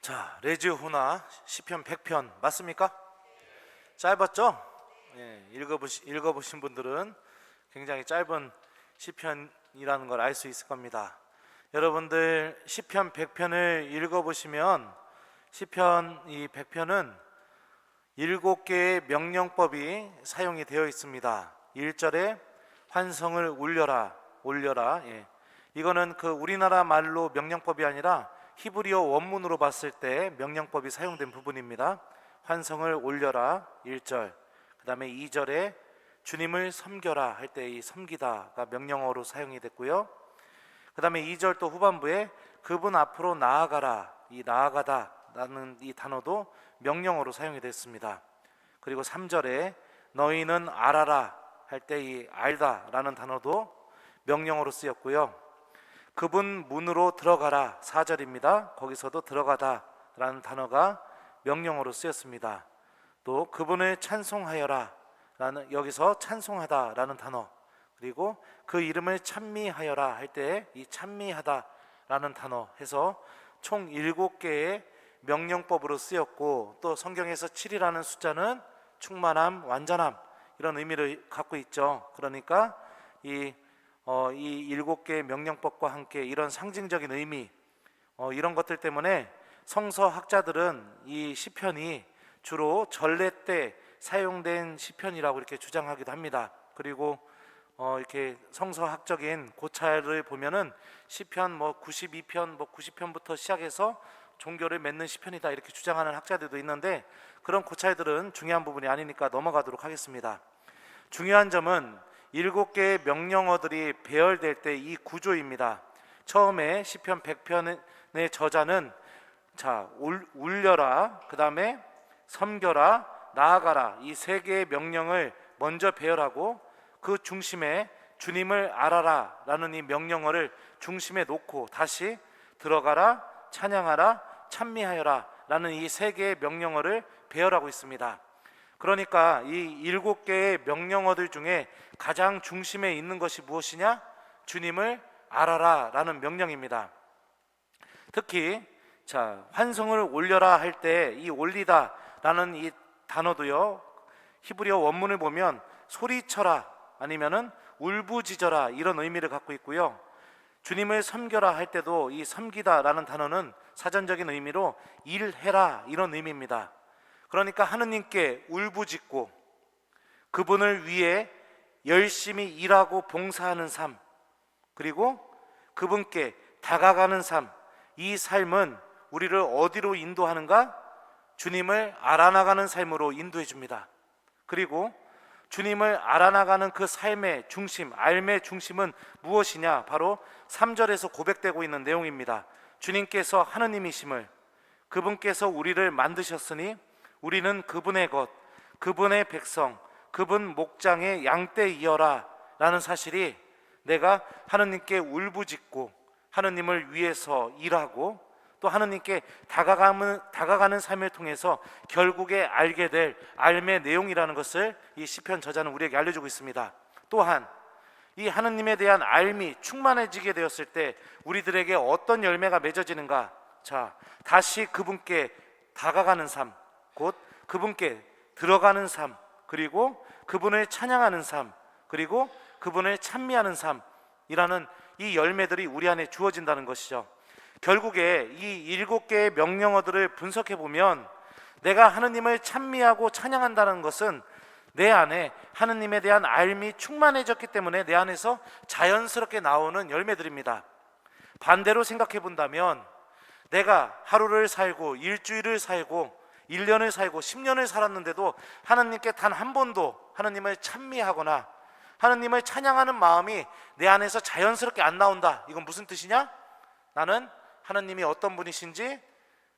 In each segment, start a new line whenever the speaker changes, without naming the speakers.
자, 레지오후나 시편 100편 맞습니까? 짧았죠? 예, 읽어보신 분들은 굉장히 짧은 시편이라는 걸 알 수 있을 겁니다. 여러분들 시편 100편을 읽어보시면 시편 이 100편은 7개의 명령법이 사용이 되어 있습니다. 1절에 환성을 올려라. 예. 이거는 그 우리나라 말로 명령법이 아니라 히브리어 원문으로 봤을 때 명령법이 사용된 부분입니다. 환성을 올려라 1절. 그 다음에 2절에 주님을 섬겨라 할 때 이 섬기다가 명령어로 사용이 됐고요. 그 다음에 2절 또 후반부에 그분 앞으로 나아가라, 이 나아가다 라는 이 단어도 명령어로 사용이 됐습니다. 그리고 3절에 너희는 알아라 할 때 이 알다 라는 단어도 명령어로 쓰였고요. 그분 문으로 들어가라 4절입니다. 거기서도 들어가다 라는 단어가 명령어로 쓰였습니다. 또 그분을 찬송하여라 라는, 여기서 찬송하다 라는 단어, 그리고 그 이름을 찬미하여라 할 때 이 찬미하다 라는 단어 해서 총 7개의 명령법으로 쓰였고, 또 성경에서 7이라는 숫자는 충만함, 완전함 이런 의미를 갖고 있죠. 그러니까 이 7개의 명령법과 함께 이런 상징적인 의미, 이런 것들 때문에 성서학자들은 이 시편이 주로 전례 때 사용된 시편이라고 이렇게 주장하기도 합니다. 그리고 이렇게 성서학적인 고찰을 보면은 시편 92편 90편부터 시작해서 종교를 맺는 시편이다 이렇게 주장하는 학자들도 있는데, 그런 고찰들은 중요한 부분이 아니니까 넘어가도록 하겠습니다. 중요한 점은 7개의 명령어들이 배열될 때 이 구조입니다. 처음에 시편 100편의 저자는 울려라, 그 다음에 섬겨라, 나아가라 이 3개의 명령을 먼저 배열하고, 그 중심에 주님을 알아라 라는 이 명령어를 중심에 놓고 다시 들어가라, 찬양하라, 찬미하여라 라는 이 3개의 명령어를 배열하고 있습니다. 그러니까 이 7개의 명령어들 중에 가장 중심에 있는 것이 무엇이냐? 주님을 알아라 라는 명령입니다. 특히 환성을 올려라 할 때 이 올리다 라는 이 단어도요, 히브리어 원문을 보면 소리쳐라 아니면은 울부짖어라 이런 의미를 갖고 있고요. 주님을 섬겨라 할 때도 이 섬기다 라는 단어는 사전적인 의미로 일해라 이런 의미입니다. 그러니까 하느님께 울부짖고 그분을 위해 열심히 일하고 봉사하는 삶, 그리고 그분께 다가가는 삶, 이 삶은 우리를 어디로 인도하는가? 주님을 알아나가는 삶으로 인도해 줍니다. 그리고 주님을 알아나가는 그 삶의 중심, 삶의 중심은 무엇이냐? 바로 3절에서 고백되고 있는 내용입니다. 주님께서 하느님이심을, 그분께서 우리를 만드셨으니 우리는 그분의 것, 그분의 백성, 그분 목장의 양떼이여라 라는 사실이, 내가 하느님께 울부짖고 하느님을 위해서 일하고 또 하느님께 다가가는 삶을 통해서 결국에 알게 될 삶의 내용이라는 것을 이 시편 저자는 우리에게 알려주고 있습니다. 또한 이 하느님에 대한 알미 충만해지게 되었을 때 우리들에게 어떤 열매가 맺어지는가? 다시 그분께 다가가는 삶, 곧 그분께 들어가는 삶, 그리고 그분을 찬양하는 삶, 그리고 그분을 찬미하는 삶이라는 이 열매들이 우리 안에 주어진다는 것이죠. 결국에 이 7개의 명령어들을 분석해 보면 내가 하느님을 찬미하고 찬양한다는 것은 내 안에 하느님에 대한 알미 충만해졌기 때문에 내 안에서 자연스럽게 나오는 열매들입니다. 반대로 생각해 본다면 내가 하루를 살고 일주일을 살고 1년을 살고 10년을 살았는데도 하느님께 단 한 번도 하느님을 찬미하거나 하느님을 찬양하는 마음이 내 안에서 자연스럽게 안 나온다. 이건 무슨 뜻이냐? 나는 하느님이 어떤 분이신지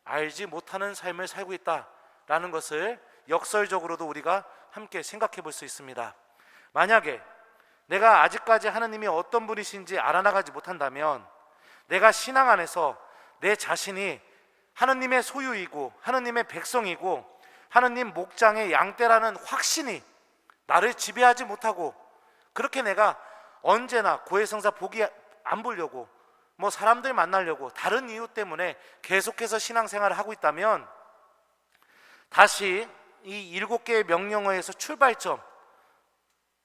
알지 못하는 삶을 살고 있다라는 것을 역설적으로도 우리가 함께 생각해 볼 수 있습니다. 만약에 내가 아직까지 하느님이 어떤 분이신지 알아나가지 못한다면 내가 신앙 안에서 내 자신이 하느님의 소유이고 하느님의 백성이고 하느님 목장의 양떼라는 확신이 나를 지배하지 못하고, 그렇게 내가 언제나 고해성사 보기 안 보려고 뭐 사람들 만나려고 다른 이유 때문에 계속해서 신앙생활을 하고 있다면 다시 이 7개의 명령어에서 출발점,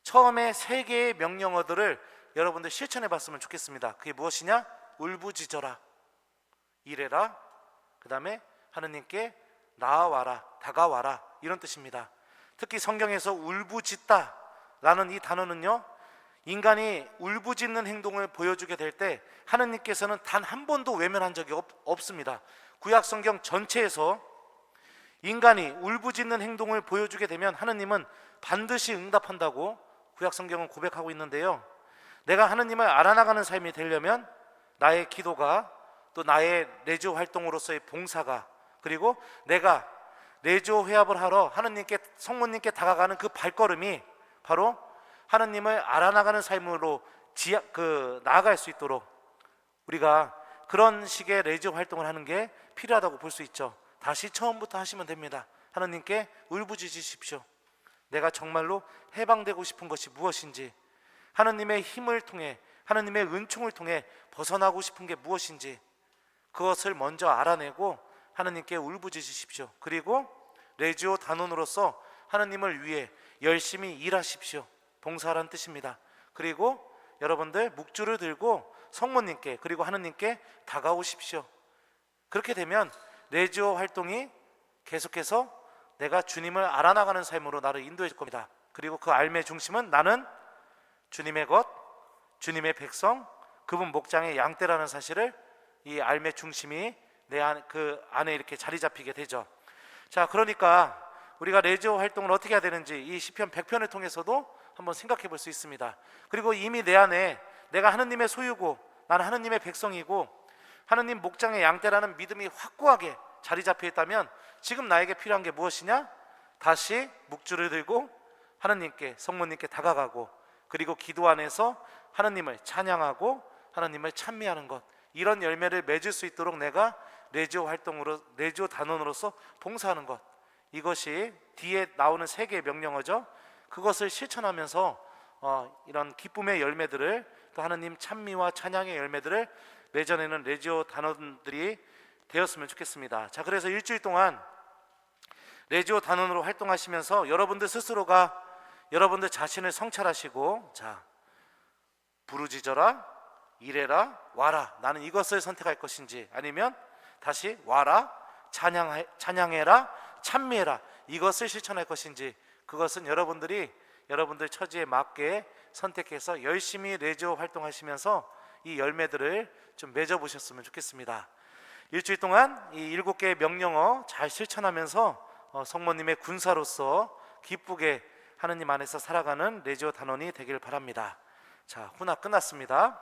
처음에 3개의 명령어들을 여러분들 실천해 봤으면 좋겠습니다. 그게 무엇이냐? 울부짖어라, 이래라, 그 다음에 하느님께 나아와라, 다가와라, 이런 뜻입니다. 특히 성경에서 울부짖다 라는 이 단어는요, 인간이 울부짖는 행동을 보여주게 될 때 하느님께서는 단 한 번도 외면한 적이 없습니다. 구약 성경 전체에서 인간이 울부짖는 행동을 보여주게 되면 하느님은 반드시 응답한다고 구약 성경은 고백하고 있는데요, 내가 하느님을 알아나가는 삶이 되려면 나의 기도가, 또 나의 레지오 활동으로서의 봉사가, 그리고 내가 레지오 회합을 하러 하느님께, 성모님께 다가가는 그 발걸음이 바로 하느님을 알아나가는 삶으로 나아갈 수 있도록 우리가 그런 식의 레지오 활동을 하는 게 필요하다고 볼 수 있죠. 다시 처음부터 하시면 됩니다. 하느님께 울부짖으십시오. 내가 정말로 해방되고 싶은 것이 무엇인지, 하느님의 힘을 통해, 하느님의 은총을 통해 벗어나고 싶은 게 무엇인지 그것을 먼저 알아내고 하느님께 울부짖으십시오. 그리고 레지오 단원으로서 하느님을 위해 열심히 일하십시오. 봉사라는 뜻입니다. 그리고 여러분들 묵주를 들고 성모님께, 그리고 하느님께 다가오십시오. 그렇게 되면 레지오 활동이 계속해서 내가 주님을 알아나가는 삶으로 나를 인도해 줄 겁니다. 그리고 그 삶의 중심은 나는 주님의 것, 주님의 백성, 그분 목장의 양떼라는 사실을, 이 삶의 중심이 그 안에 이렇게 자리 잡히게 되죠. 자, 그러니까 우리가 레지오 활동을 어떻게 해야 되는지 이 시편 100편을 통해서도 한번 생각해 볼 수 있습니다. 그리고 이미 내 안에 내가 하느님의 소유고 나는 하느님의 백성이고 하느님 목장의 양떼라는 믿음이 확고하게 자리 잡혀 있다면 지금 나에게 필요한 게 무엇이냐? 다시 묵주를 들고 하느님께, 성모님께 다가가고, 그리고 기도 안에서 하느님을 찬양하고 하느님을 찬미하는 것, 이런 열매를 맺을 수 있도록 내가 레지오 활동으로, 레지오 단원으로서 봉사하는 것, 이것이 뒤에 나오는 3개의 명령어죠. 그것을 실천하면서 이런 기쁨의 열매들을, 또 하느님 찬미와 찬양의 열매들을 맺어내는 레지오 단원들이 되었으면 좋겠습니다. 자, 그래서 일주일 동안 레지오 단원으로 활동하시면서 여러분들 스스로가 여러분들 자신을 성찰하시고, 자, 부르짖어라, 이래라, 와라, 나는 이것을 선택할 것인지, 아니면 다시 와라, 찬양해라, 찬미해라, 이것을 실천할 것인지, 그것은 여러분들이 여러분들 처지에 맞게 선택해서 열심히 레지오 활동하시면서 이 열매들을 좀 맺어보셨으면 좋겠습니다. 일주일 동안 이 7개의 명령어 잘 실천하면서 성모님의 군사로서 기쁘게 하느님 안에서 살아가는 레지오 단원이 되길 바랍니다. 자, 훈화 끝났습니다.